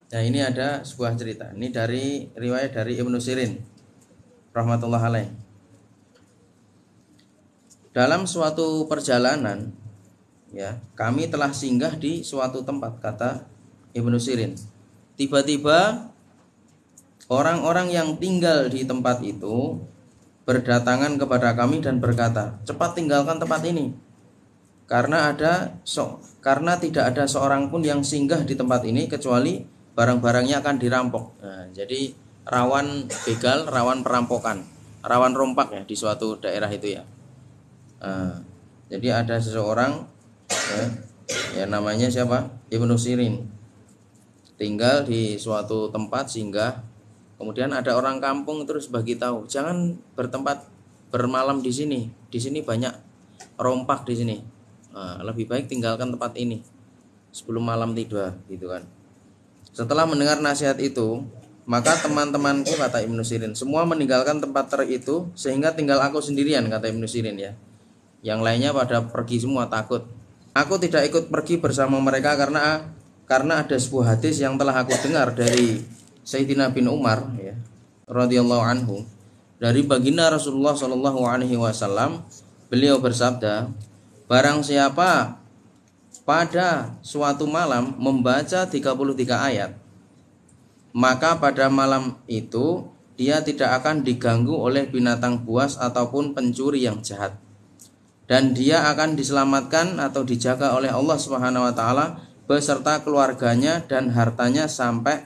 Nah, ini ada sebuah cerita. Ini dari riwayat dari Ibnu Sirin rahmatullah alaih. Dalam suatu perjalanan, ya, kami telah singgah di suatu tempat, kata Ibnu Sirin. Tiba-tiba orang-orang yang tinggal di tempat itu berdatangan kepada kami dan berkata, "Cepat tinggalkan tempat ini. Karena tidak ada seorang pun yang singgah di tempat ini kecuali barang-barangnya akan dirampok." Nah, jadi rawan begal, rawan perampokan, rawan rompak ya di suatu daerah itu ya. Nah, jadi ada seseorang ya namanya siapa? Ibnu Sirin, tinggal di suatu tempat singgah. Kemudian ada orang kampung terus bagi tahu, jangan bermalam di sini. Di sini banyak rompak di sini. Nah, lebih baik tinggalkan tempat ini sebelum malam tiba, gitu kan. Setelah mendengar nasihat itu, maka teman-temanku, kata Ibnu Sirin, semua meninggalkan tempat itu sehingga tinggal aku sendirian, kata Ibnu Sirin ya. Yang lainnya pada pergi semua, takut. Aku tidak ikut pergi bersama mereka karena ada sebuah hadis yang telah aku dengar dari Sayyidina bin Umar ya, radhiyallahu anhu, dari baginda Rasulullah Shallallahu alaihi wasallam. Beliau bersabda, barang siapa pada suatu malam membaca 33 ayat, maka pada malam itu dia tidak akan diganggu oleh binatang buas ataupun pencuri yang jahat, dan dia akan diselamatkan atau dijaga oleh Allah Subhanahu wa taala beserta keluarganya dan hartanya sampai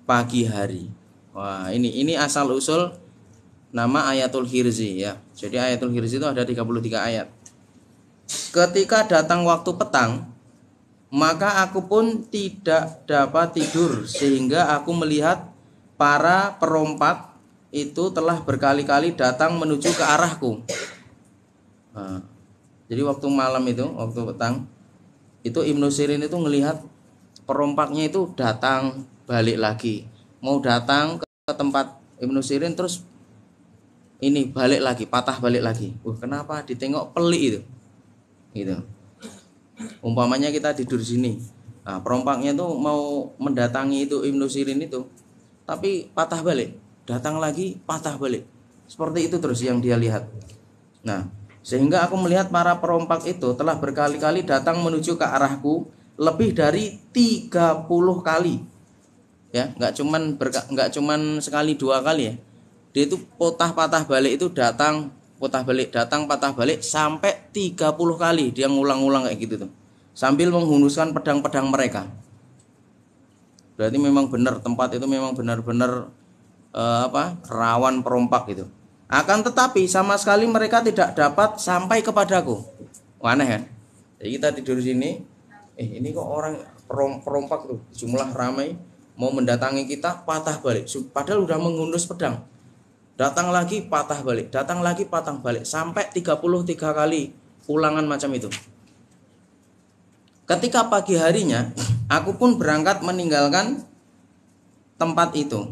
pagi hari. Wah, ini asal usul nama Ayatul Hirzi ya. Jadi Ayatul Hirzi itu ada 33 ayat. Ketika datang waktu petang, maka aku pun tidak dapat tidur sehingga aku melihat para perompak itu telah berkali-kali datang menuju ke arahku. Nah, jadi waktu malam itu, waktu petang itu Ibnu Sirin itu melihat perompaknya itu datang balik lagi, mau datang ke tempat Ibnu Sirin terus ini balik lagi, patah balik lagi. Kenapa? Ditengok pelik itu, gitu. Umpamanya kita tidur sini, nah perompaknya itu mau mendatangi itu Ibnu Sirin itu, tapi patah balik, datang lagi patah balik, seperti itu terus yang dia lihat. Nah, sehingga aku melihat para perompak itu telah berkali-kali datang menuju ke arahku lebih dari 30 kali. Ya, enggak cuman sekali dua kali ya. Dia itu patah balik itu datang, patah balik sampai 30 kali dia ngulang-ngulang kayak gitu tuh. Sambil menghunuskan pedang-pedang mereka. Berarti memang benar tempat itu memang benar-benar rawan perompak gitu. Akan tetapi sama sekali mereka tidak dapat sampai kepadaku. Aneh kan? Jadi kita tidur sini, ini kok orang perompak tuh, jumlah ramai mau mendatangi kita, patah balik. Padahal udah menghunus pedang. Datang lagi patah balik, datang lagi patah balik, sampai 33 kali ulangan macam itu. Ketika pagi harinya, aku pun berangkat meninggalkan tempat itu.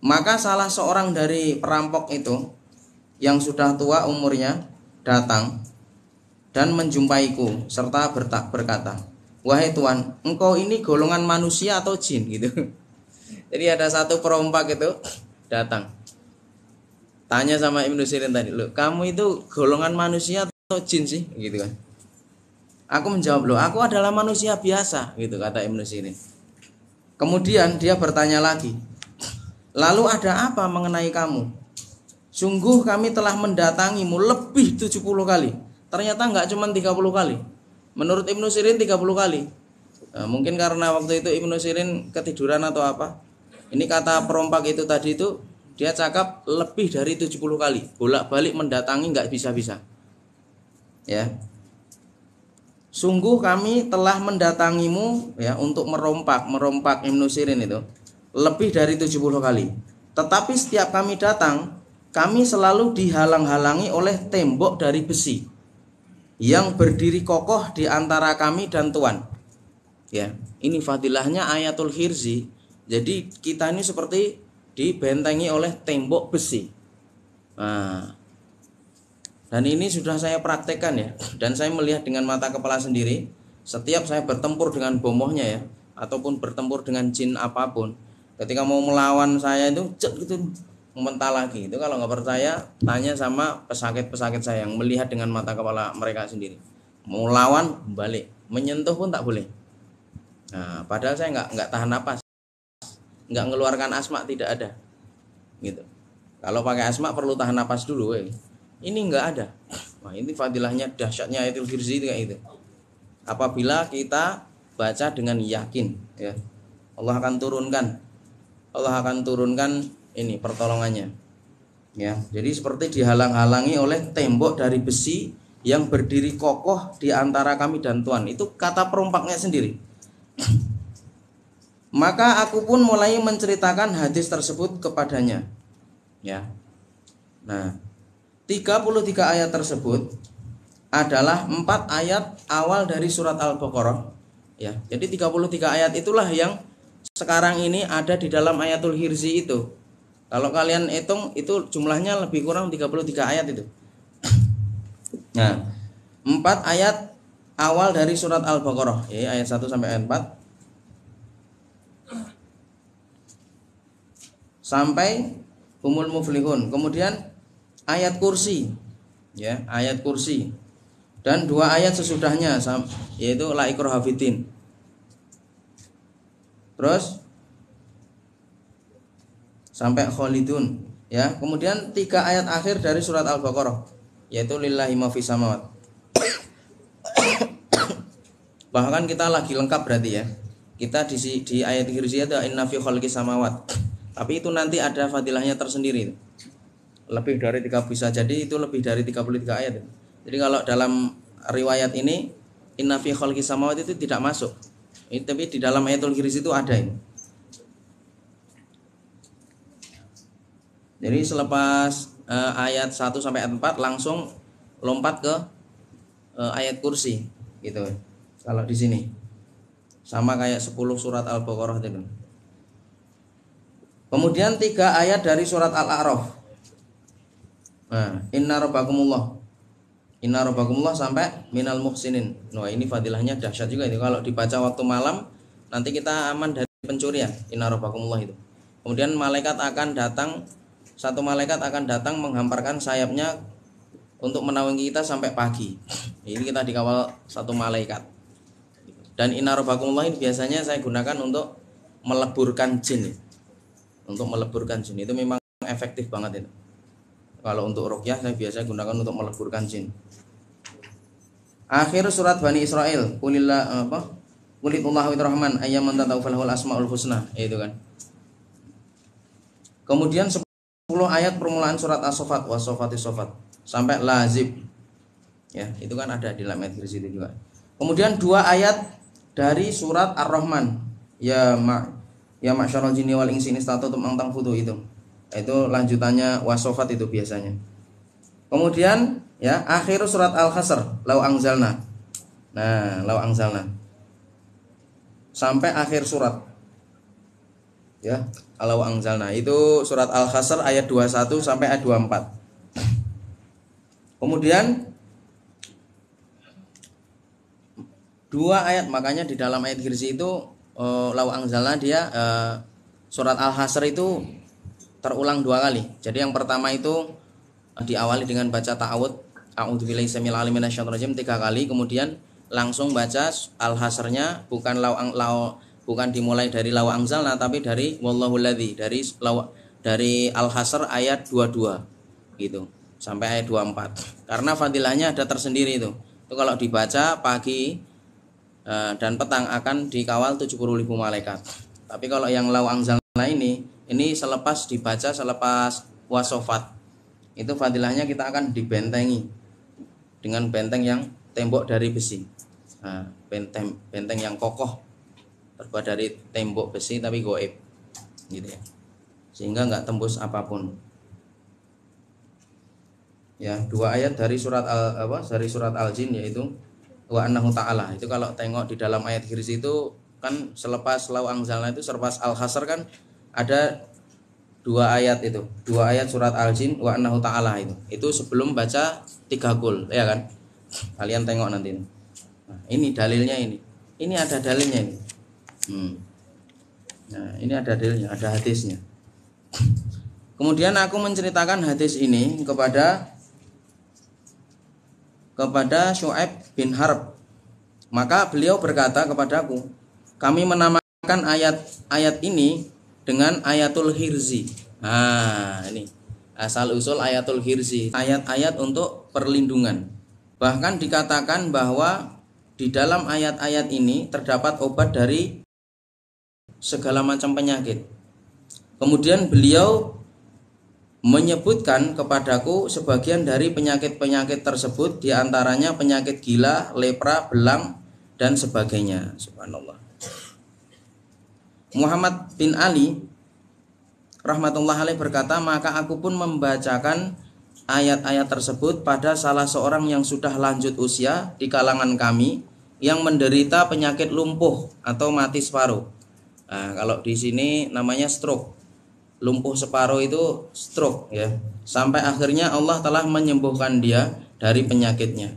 Maka salah seorang dari perampok itu yang sudah tua umurnya datang dan menjumpaiku serta berkata, "Wahai Tuan, engkau ini golongan manusia atau jin?" gitu. Jadi ada satu perompak itu datang, tanya sama Ibnu Sirin tadi, "Loh, kamu itu golongan manusia atau jin sih?" gitu kan. Aku menjawab, "Loh, aku adalah manusia biasa," gitu kata Ibnu Sirin. Kemudian dia bertanya lagi, "Lalu ada apa mengenai kamu? Sungguh kami telah mendatangimu lebih 70 kali." Ternyata enggak cuma 30 kali. Menurut Ibnu Sirin 30 kali. Nah, mungkin karena waktu itu Ibnu Sirin ketiduran atau apa. Ini kata perompak itu tadi itu dia cakap lebih dari 70 kali. Bolak-balik mendatangi enggak bisa-bisa. Ya. Sungguh kami telah mendatangimu ya untuk merompak Ibnu Sirin itu lebih dari 70 kali. Tetapi setiap kami datang, kami selalu dihalang-halangi oleh tembok dari besi yang berdiri kokoh di antara kami dan Tuan. Ya, ini fadilahnya Ayatul Hirzi. Jadi kita ini seperti dibentengi oleh tembok besi. Nah, dan ini sudah saya praktekkan ya, dan saya melihat dengan mata kepala sendiri. Setiap saya bertempur dengan bomohnya ya, ataupun bertempur dengan jin apapun, ketika mau melawan saya itu cek gitu mentah lagi. Itu kalau nggak percaya tanya sama pesakit-pesakit saya yang melihat dengan mata kepala mereka sendiri. Mau lawan balik, menyentuh pun tak boleh. Nah, padahal saya nggak tahan napas, nggak ngeluarkan asma, tidak ada gitu. Kalau pakai asma perlu tahan napas dulu, ini nggak ada. Nah, ini fadilahnya, dahsyatnya ayatul kursi itu kayak itu. Apabila kita baca dengan yakin, ya, Allah akan turunkan ini pertolongannya, ya. Jadi seperti dihalang-halangi oleh tembok dari besi yang berdiri kokoh di antara kami dan Tuhan. Itu kata perompaknya sendiri. Maka aku pun mulai menceritakan hadis tersebut kepadanya, ya. Nah, 33 ayat tersebut adalah 4 ayat awal dari surat Al-Baqarah, ya. Jadi 33 ayat itulah yang sekarang ini ada di dalam ayatul hirzi itu. Kalau kalian hitung itu jumlahnya lebih kurang 33 ayat itu. Nah, 4 ayat awal dari surat Al-Baqarah, ya, ayat 1 sampai ayat 4 sampai humul muflihun. Kemudian ayat kursi, ya, ayat kursi, dan 2 ayat sesudahnya, yaitu la ikraha fiddin. Terus sampai khalidun, ya. Kemudian 3 ayat akhir dari surat Al-Baqarah, yaitu lillahi ma fis samawat. Bahkan kita lagi lengkap berarti, ya. Kita di ayat kursi ada inna fi khalqis samawat. Tapi itu nanti ada fadilahnya tersendiri. Lebih dari 3, bisa jadi itu lebih dari 33 ayat. Jadi kalau dalam riwayat ini inna fi khalqis samawati itu tidak masuk. Tapi di dalam ayatul kursi itu ada ini. Jadi selepas ayat 1 sampai ayat 4 langsung lompat ke ayat kursi gitu. Kalau di sini sama kayak 10 surat Al-Baqarah itu. Kemudian 3 ayat dari surat Al-A'raf. Nah, inna rabbakumullah sampai minal muhsinin. Nah, ini fadilahnya dahsyat juga itu. Kalau dibaca waktu malam nanti kita aman dari pencurian. Inna rabbakumullah itu. Kemudian satu malaikat akan datang menghamparkan sayapnya untuk menaungi kita sampai pagi. Ini kita dikawal satu malaikat. Dan inna rabbakumullah ini biasanya saya gunakan untuk meleburkan jin. Untuk meleburkan jin itu memang efektif banget itu. Kalau untuk ruqyah saya biasa gunakan untuk meleburkan jin. Akhir surat Bani Israil, qulillah apa? Qulillahu rahman ayyaman tatawfalul asmaul husna, itu kan. Kemudian 10 ayat permulaan surat As-Saffat, was-saffati saffat sampai lazib. Ya, itu kan ada di dalam ayat itu juga. Kemudian 2 ayat dari surat Ar-Rahman, ya ma'syarul jinni wal insi istatatum an tanfudu itu. Itu lanjutannya was-saffat itu biasanya. Kemudian ya akhir surat Al-Hasr, lau anzalna. Nah, lau anzalna sampai akhir surat. Ya, lau anzalna itu surat Al-Hasr ayat 21 sampai ayat 24. Kemudian 2 ayat, makanya di dalam ayat Hirzi itu lau anzalna dia surat Al-Hasr itu terulang 2 kali. Jadi yang pertama itu diawali dengan baca ta'awud, a'udzubillahi samil alim minasyaitonir rajim 3 kali, kemudian langsung baca Al-Hasrnya, bukan dimulai dari law anzalna tapi dari wallahu ladzi, dari Al-Hasr ayat 22 gitu sampai ayat 24. Karena fadilahnya ada tersendiri itu. Itu kalau dibaca pagi dan petang akan dikawal 70.000 malaikat. Tapi kalau yang law anzalna ini selepas dibaca selepas wasofat, itu fadilahnya kita akan dibentengi dengan benteng yang tembok dari besi. Nah, benteng yang kokoh terbuat dari tembok besi tapi goib gitu ya, sehingga nggak tembus apapun. Ya, 2 ayat dari surat Al-Jin yaitu wa annahu ta'ala. Itu kalau tengok di dalam ayat Hirzi itu kan selepas law anzalna itu selepas Al-Hasr kan ada 2 ayat itu, 2 ayat surat Al-Jin wa annahu ta'ala itu sebelum baca 3 kul, ya kan? Kalian tengok nanti. Nah, ini dalilnya ini ada dalilnya ini. Nah, ini ada dalilnya, ada hadisnya. Kemudian aku menceritakan hadis ini kepada Syu'aib bin Harb. Maka beliau berkata kepadaku, kami menamakan ayat ini dengan ayatul hirzi. Nah, ini asal usul ayatul hirzi, ayat-ayat untuk perlindungan. Bahkan dikatakan bahwa di dalam ayat-ayat ini terdapat obat dari segala macam penyakit. Kemudian beliau menyebutkan kepadaku sebagian dari penyakit-penyakit tersebut, diantaranya penyakit gila, lepra, belang, dan sebagainya. Subhanallah. Muhammad bin Ali rahmatullah alaih berkata, maka aku pun membacakan ayat-ayat tersebut pada salah seorang yang sudah lanjut usia di kalangan kami yang menderita penyakit lumpuh atau mati separuh. Nah, kalau di sini namanya stroke. Lumpuh separuh itu stroke ya. Sampai akhirnya Allah telah menyembuhkan dia dari penyakitnya.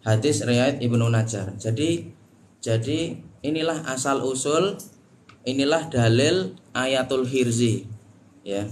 Hadis riwayat Ibnu Najjar. Jadi inilah asal usul, inilah dalil ayatul hirzi ya.